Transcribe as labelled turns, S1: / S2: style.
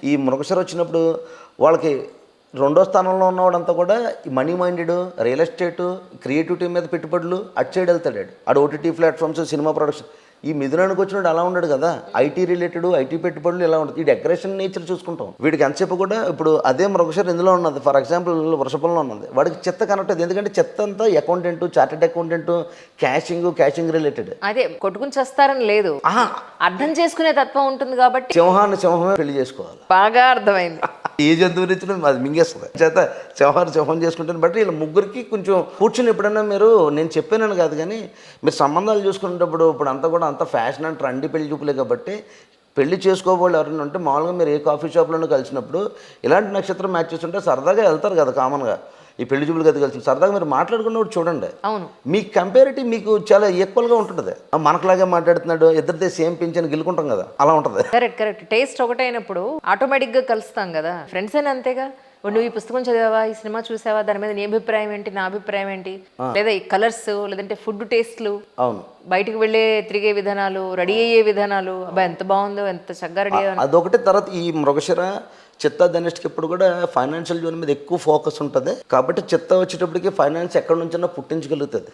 S1: ఈ మృగశిర వచ్చినప్పుడు వాళ్ళకి రెండో స్థానంలో ఉన్నవాడంతా కూడా ఈ money minded, real estate, creativity మీద పెట్టుబడులు అటు సైడ్ వెళ్తాడు. ఆడు ఓటీటీ ప్లాట్ఫామ్స్, సినిమా ప్రొడక్షన్. ఈ మిథునానికి వచ్చినప్పుడు అలా ఉన్నాడు కదా, ఐటీ రిలేటెడ్, ఐటీ పెట్టుబడులు ఇలా ఉంటుంది. ఈ డెకరేషన్ నేచర్ చూసుకుంటాం. వీడికి ఎంతసేపు కూడా ఇప్పుడు అదే మృగశిర ఇందులో ఉన్నది. ఫర్ ఎగ్జాంపుల్ వృషభంలో ఉన్నది, వాడికి చెత్త కనెక్ట్ అయింది. ఎందుకంటే చెత్త అంతా accountant, chartered accountant, cashing related.
S2: అదే కొట్టుకుని చేస్తారని లేదు, అర్థం చేసుకునే తత్వం ఉంటుంది కాబట్టి
S1: సింహాన్ని సింహమే పెళ్లి చేసుకోవాలి.
S2: బాగా అర్థమైంది.
S1: ఏ జంతువుని ఇచ్చినా అది మింగేస్తుంది. చేత సింహం చేసుకుంటాను. బట్టి వీళ్ళ ముగ్గురికి కొంచెం కూర్చుని ఎప్పుడైనా మీరు, నేను చెప్పానని కాదు కానీ, మీరు సంబంధాలు చూసుకునేటప్పుడు ఇప్పుడు అంతా కూడా అంత ఫ్యాషన్ అండ్ ట్రెండీ పెళ్లి చూపులే కాబట్టి, పెళ్లి చేసుకోబోళ్ళు ఎవరైనా ఉంటే మామూలుగా మీరు ఏ కాఫీ షాప్లోనూ కలిసినప్పుడు ఇలాంటి నక్షత్రం మ్యాచ్ చేస్తుంటే సరదాగా వెళ్తారు కదా కామన్గా. ఈ పెళ్లి చూపులు కదా కలిసి సరదాగా మీరు మాట్లాడుకున్నప్పుడు చూడండి,
S2: అవును,
S1: మీ కంపారిటివ్ మీకు చాలా ఈక్వల్గా ఉంటుంది. మనకులాగే మాట్లాడుతున్నాడు, ఇద్దరిదే సేమ్ పింఛన్ గిలుకుంటాం కదా, అలా ఉంటుంది.
S2: కరెక్ట్. టేస్ట్ ఒకటైనప్పుడు ఆటోమేటిక్ గా కలుస్తాం కదా. ఫ్రెండ్స్ అయినా అంతేగా. నువ్వు ఈ పుస్తకం చదివావా, ఈ సినిమా చూసావా, దాని మీద నీ అభిప్రాయం ఏంటి, నా అభిప్రాయం ఏంటి, లేదా ఈ కలర్స్, లేదంటే ఫుడ్ టేస్ట్లు,
S1: అవును,
S2: బయటకు వెళ్ళే తిరిగే విధానాలు, రెడీ అయ్యే విధానాలు, అబ్బాయి ఎంత బాగుందో, ఎంత చక్కగా రెడీ అయ్యా.
S1: అదొకటి. తర్వాత ఈ మృగశిర చిత్త ధనిష్కి ఇప్పుడు కూడా ఫైనాన్షియల్ జోన్ మీద ఎక్కువ ఫోకస్ ఉంటుంది కాబట్టి చిత్త వచ్చేటప్పటికి ఫైనాన్స్ ఎక్కడి నుంచైనా పుట్టించగలుగుతుంది.